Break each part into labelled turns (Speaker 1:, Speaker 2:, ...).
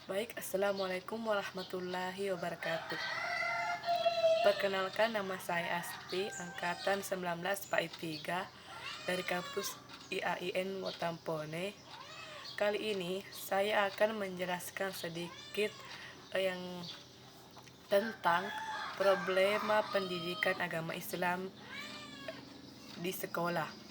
Speaker 1: Baik, Assalamualaikum warahmatullahi wabarakatuh. Perkenalkan, nama saya Asti, angkatan 19 PAI 3 dari kampus IAIN Wotampone. Kali ini saya akan menjelaskan sedikit yang tentang problema pendidikan agama Islam di sekolah.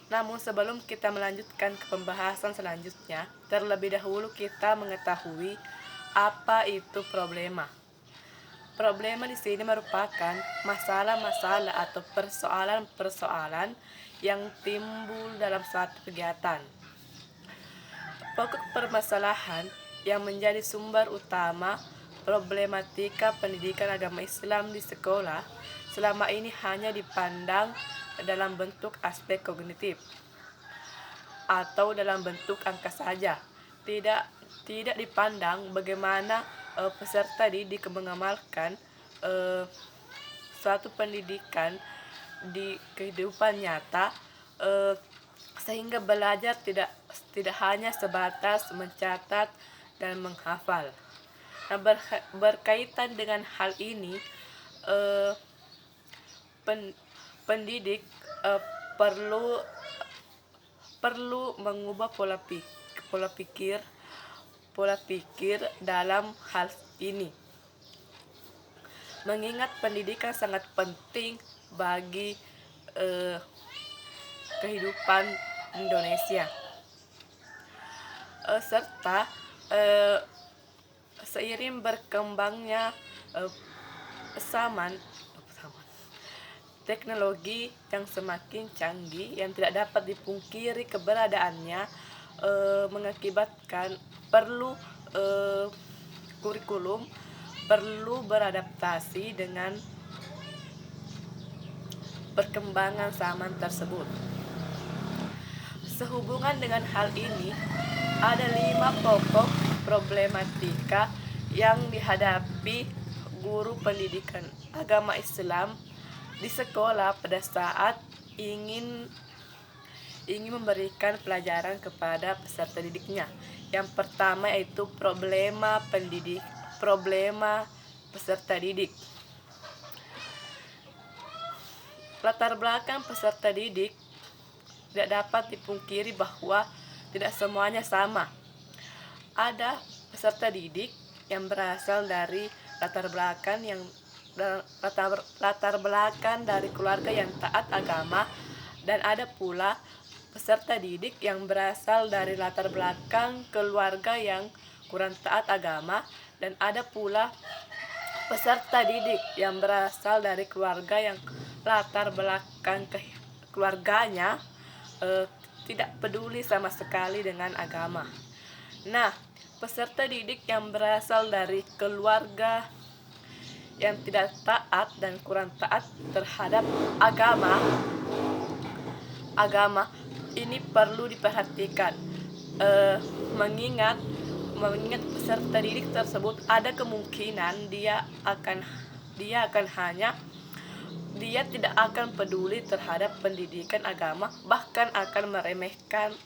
Speaker 1: Namun sebelum kita melanjutkan ke pembahasan selanjutnya, terlebih dahulu kita mengetahui apa itu problema. Problema di sini merupakan masalah-masalah atau persoalan-persoalan yang timbul dalam suatu kegiatan. Pokok permasalahan yang menjadi sumber utama problematika pendidikan agama Islam di sekolah selama ini hanya dipandang dalam bentuk aspek kognitif atau dalam bentuk angka saja. Tidak dipandang bagaimana peserta didik mengamalkan suatu pendidikan di kehidupan nyata, sehingga belajar tidak hanya sebatas mencatat dan menghafal. Nah, berkaitan dengan hal ini, eh, pendidik perlu mengubah pola pikir dalam hal ini, mengingat pendidikan sangat penting bagi kehidupan Indonesia, serta seiring berkembangnya zaman teknologi yang semakin canggih yang tidak dapat dipungkiri keberadaannya, mengakibatkan perlu kurikulum perlu beradaptasi dengan perkembangan zaman tersebut. Sehubungan dengan hal ini, ada 5 pokok problematika yang dihadapi guru pendidikan agama Islam di sekolah pada saat ingin memberikan pelajaran kepada peserta didiknya. Yang pertama yaitu problema peserta didik. Latar belakang peserta didik tidak dapat dipungkiri bahwa tidak semuanya sama. Ada peserta didik yang berasal dari latar belakang dari keluarga yang taat agama, dan ada pula peserta didik yang berasal dari latar belakang keluarga yang kurang taat agama, dan ada pula peserta didik yang berasal dari keluarga yang latar belakang keluarganya tidak peduli sama sekali dengan agama. Nah, peserta didik yang berasal dari keluarga yang tidak taat dan kurang taat terhadap agama ini perlu diperhatikan, mengingat peserta didik tersebut ada kemungkinan dia tidak akan peduli terhadap pendidikan agama, bahkan akan meremehkan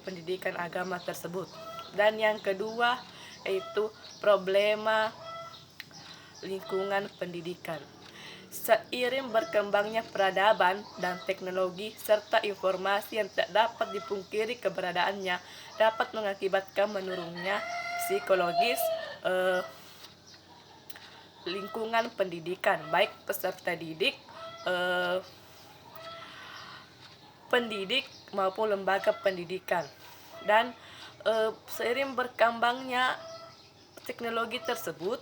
Speaker 1: pendidikan agama tersebut. Dan yang kedua yaitu problema lingkungan pendidikan. Seiring berkembangnya peradaban dan teknologi serta informasi yang tidak dapat dipungkiri keberadaannya dapat mengakibatkan menurunnya psikologis lingkungan pendidikan, baik peserta didik, pendidik maupun lembaga pendidikan. Dan seiring berkembangnya teknologi tersebut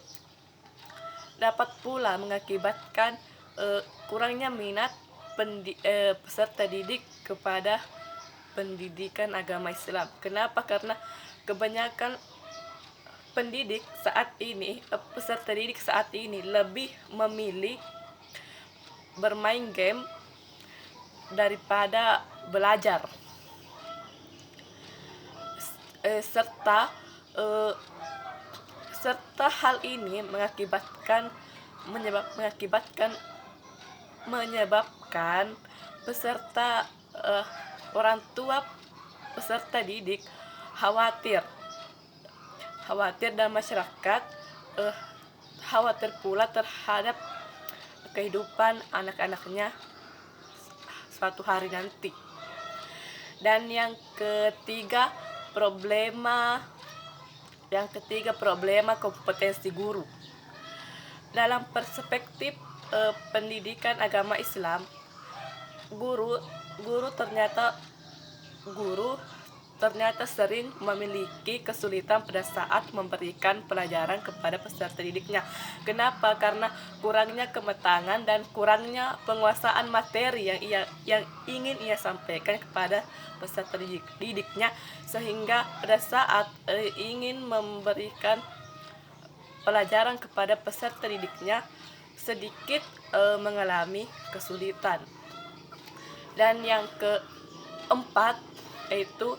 Speaker 1: dapat pula mengakibatkan kurangnya minat peserta didik kepada pendidikan agama Islam. Kenapa? Karena kebanyakan peserta didik saat ini lebih memilih bermain game daripada belajar, serta hal ini menyebabkan orang tua peserta didik khawatir khawatir dan masyarakat khawatir pula terhadap kehidupan anak-anaknya suatu hari nanti. Dan yang ketiga problema kompetensi guru. Dalam perspektif pendidikan agama Islam, guru ternyata sering memiliki kesulitan pada saat memberikan pelajaran kepada peserta didiknya. Kenapa? Karena kurangnya kematangan dan kurangnya penguasaan materi yang ingin ia sampaikan kepada peserta didiknya, sehingga pada saat ingin memberikan pelajaran kepada peserta didiknya sedikit mengalami kesulitan. Dan yang keempat yaitu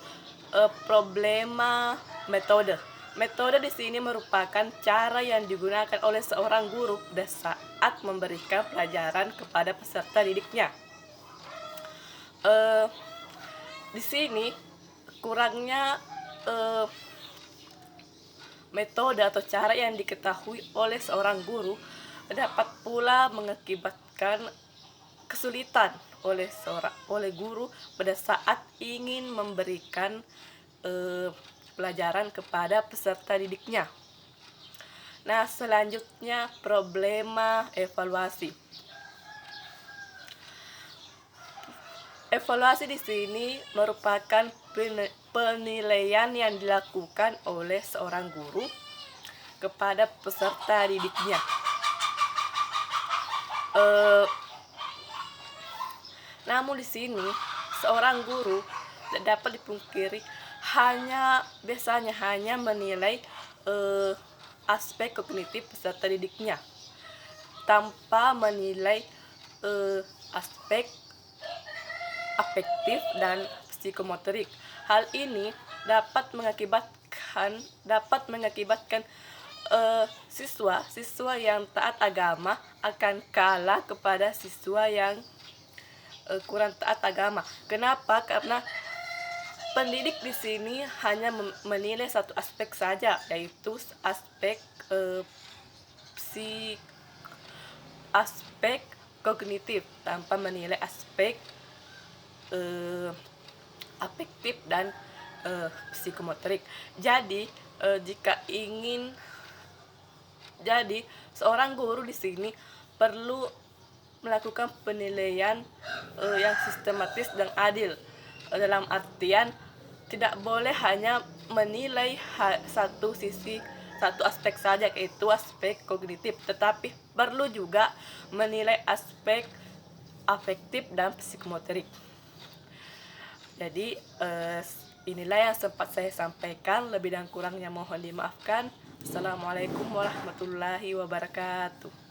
Speaker 1: problema metode. Metode di sini merupakan cara yang digunakan oleh seorang guru pada saat memberikan pelajaran kepada peserta didiknya. Di sini kurangnya metode atau cara yang diketahui oleh seorang guru dapat pula mengakibatkan kesulitan oleh guru pada saat ingin memberikan pelajaran kepada peserta didiknya. Nah, selanjutnya problema evaluasi. Evaluasi di sini merupakan penilaian yang dilakukan oleh seorang guru kepada peserta didiknya. Namun di sini seorang guru tidak dapat dipungkiri biasanya hanya menilai aspek kognitif peserta didiknya tanpa menilai aspek afektif dan psikomotorik. Hal ini dapat mengakibatkan siswa yang taat agama akan kalah kepada siswa yang kurang taat agama. Kenapa? Karena pendidik di sini hanya menilai satu aspek saja, yaitu aspek aspek kognitif tanpa menilai aspek afektif dan psikomotorik. Jadi seorang guru di sini perlu melakukan penilaian yang sistematis dan adil. Dalam artian tidak boleh hanya menilai satu aspek saja, yaitu aspek kognitif, tetapi perlu juga menilai aspek afektif dan psikomotorik. Jadi inilah yang sempat saya sampaikan, lebih dan kurangnya mohon dimaafkan. Assalamualaikum warahmatullahi wabarakatuh.